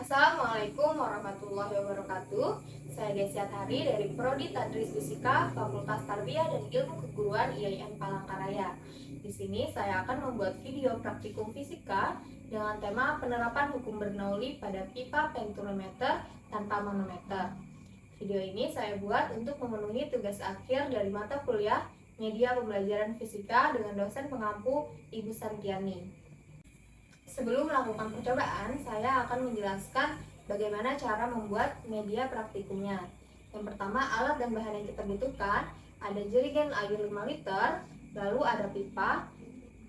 Assalamualaikum warahmatullahi wabarakatuh. Saya Desya Tari dari Prodi Tadris Fisika, Fakultas Tarbiyah dan Ilmu Keguruan IAIN Palangkaraya. Di sini saya akan membuat video praktikum fisika dengan tema penerapan hukum Bernoulli pada pipa penturimeter tanpa manometer. Video ini saya buat untuk memenuhi tugas akhir dari mata kuliah Media Pembelajaran Fisika dengan dosen pengampu Ibu Santiani. Sebelum melakukan percobaan, saya akan menjelaskan bagaimana cara membuat media praktikumnya. Yang pertama, alat dan bahan yang kita butuhkan, ada jerigen air 5 liter, lalu ada pipa.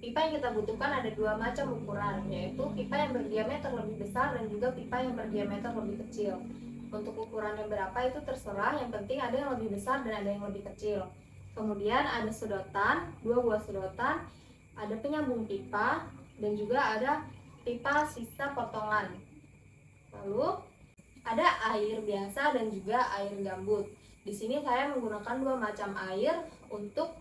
Pipa yang kita butuhkan ada dua macam ukuran, yaitu pipa yang berdiameter lebih besar dan juga pipa yang berdiameter lebih kecil. Untuk ukuran yang berapa itu terserah, yang penting ada yang lebih besar dan ada yang lebih kecil. Kemudian ada sedotan, 2 buah sedotan, ada penyambung pipa, dan juga ada pipa sisa potongan. Lalu ada air biasa dan juga air gambut. Di sini saya menggunakan dua macam air untuk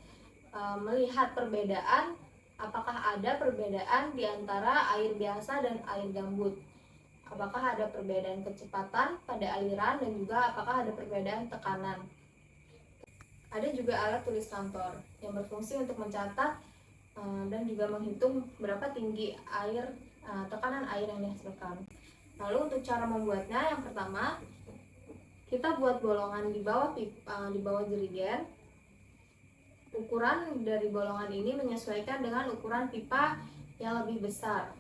melihat perbedaan, apakah ada perbedaan di antara air biasa dan air gambut. Apakah ada perbedaan kecepatan pada aliran dan juga apakah ada perbedaan tekanan. Ada juga alat tulis kantor yang berfungsi untuk mencatat dan juga menghitung berapa tinggi tekanan air yang dihasilkan. Lalu untuk cara membuatnya, yang pertama kita buat bolongan di bawah jerigen. Ukuran dari bolongan ini menyesuaikan dengan ukuran pipa yang lebih besar,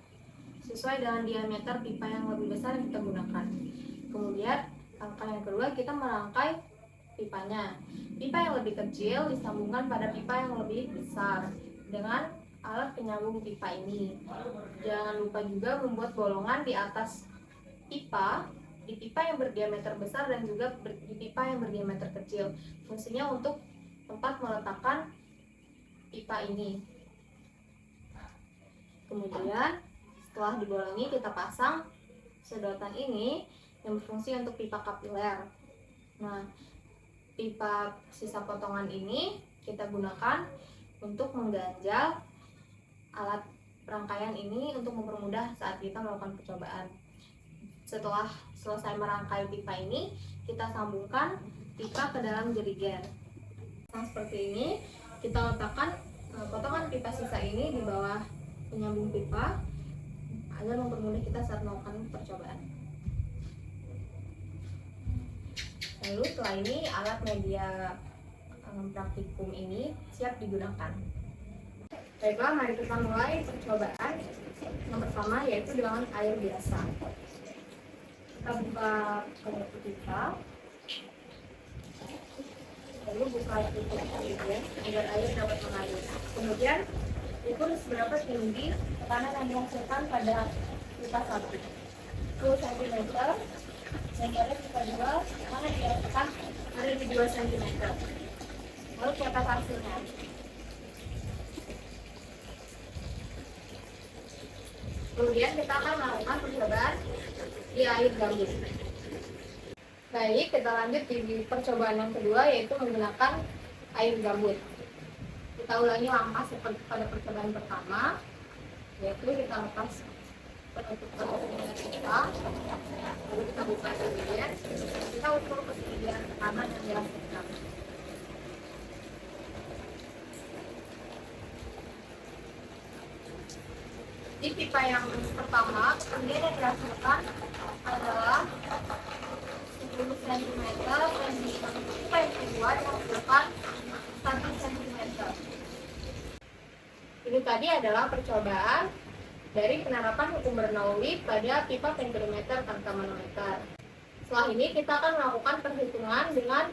sesuai dengan diameter pipa yang lebih besar yang kita gunakan. Kemudian langkah yang kedua, kita merangkai pipanya. Pipa yang lebih kecil disambungkan pada pipa yang lebih besar dengan alat penyambung pipa ini. Jangan lupa juga membuat bolongan di atas pipa, di pipa yang berdiameter besar dan juga di pipa yang berdiameter kecil. Fungsinya untuk tempat meletakkan pipa ini. Kemudian setelah dibolongi, kita pasang sedotan ini yang berfungsi untuk pipa kapiler. Nah, pipa sisa potongan ini kita gunakan untuk mengganjal alat rangkaian ini untuk mempermudah saat kita melakukan percobaan. Setelah selesai merangkai pipa ini, kita sambungkan pipa ke dalam jerigen. Nah, seperti ini, kita letakkan potongan pipa sisa ini di bawah penyambung pipa agar mempermudah kita saat melakukan percobaan. Lalu setelah ini, alat media praktikum ini siap digunakan. Baiklah, mari kita mulai percobaan. Yang pertama yaitu dengan air biasa. Kita buka penutup pipa, lalu buka tutup jerigen agar air dapat mengalir. Kemudian ukur seberapa tinggi tekanan yang dihasilkan pada pipa 1, 10 cm, dan pada pipa 2 tekanan yang dihasilkan ada di 2 cm. Lalu catat hasilnya. Kemudian kita akan melakukan percobaan di air gambut. Baik, kita lanjut di percobaan yang kedua, yaitu menggunakan air gambut. Kita ulangi langkah seperti pada percobaan pertama, yaitu kita lepas penutup kita, lalu kita buka jerigen, kita ukur ketinggian tekanan yang dihasilkan. Di pipa yang pertama, ketinggian yang dihasilkan adalah 10 cm, dan di pipa yang kedua dihasilkan 1 cm. Ini tadi adalah percobaan dari penerapan hukum Bernoulli pada pipa penturimeter tanpa manometer. Setelah ini kita akan melakukan perhitungan dengan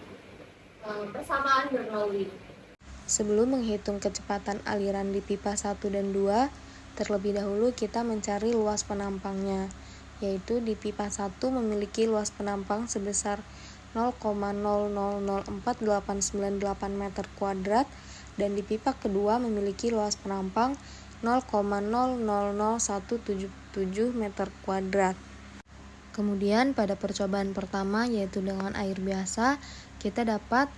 persamaan Bernoulli. Sebelum menghitung kecepatan aliran di pipa 1 dan 2, terlebih dahulu kita mencari luas penampangnya, yaitu di pipa 1 memiliki luas penampang sebesar 0,004898 meter kuadrat dan di pipa kedua memiliki luas penampang 0,000177 meter kuadrat. Kemudian pada percobaan pertama, yaitu dengan air biasa, kita dapat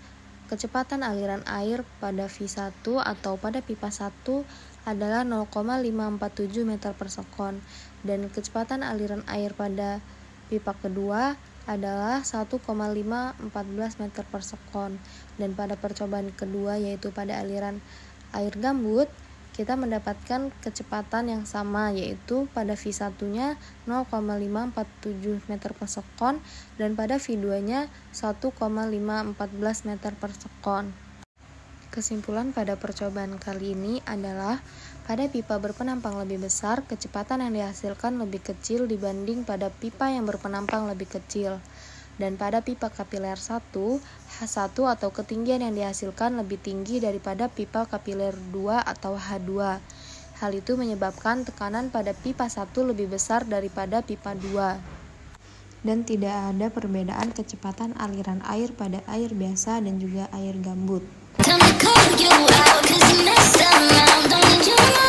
kecepatan aliran air pada V1 atau pada pipa 1 adalah 0,547 meter per sekon dan kecepatan aliran air pada Pipa kedua adalah 1,514 meter per sekon. Dan pada percobaan kedua, yaitu pada aliran air gambut, kita mendapatkan kecepatan yang sama, yaitu pada V1-nya 0,547 meter per sekon dan pada V2-nya 1,514 meter per sekon. Kesimpulan pada percobaan kali ini adalah pada pipa berpenampang lebih besar, kecepatan yang dihasilkan lebih kecil dibanding pada pipa yang berpenampang lebih kecil. Dan pada pipa kapiler 1, H1 atau ketinggian yang dihasilkan lebih tinggi daripada pipa kapiler 2 atau H2. Hal itu menyebabkan tekanan pada pipa 1 lebih besar daripada pipa 2. Dan tidak ada perbedaan kecepatan aliran air pada air biasa dan juga air gambut. Time to call you out 'cause you messed around, don't you know?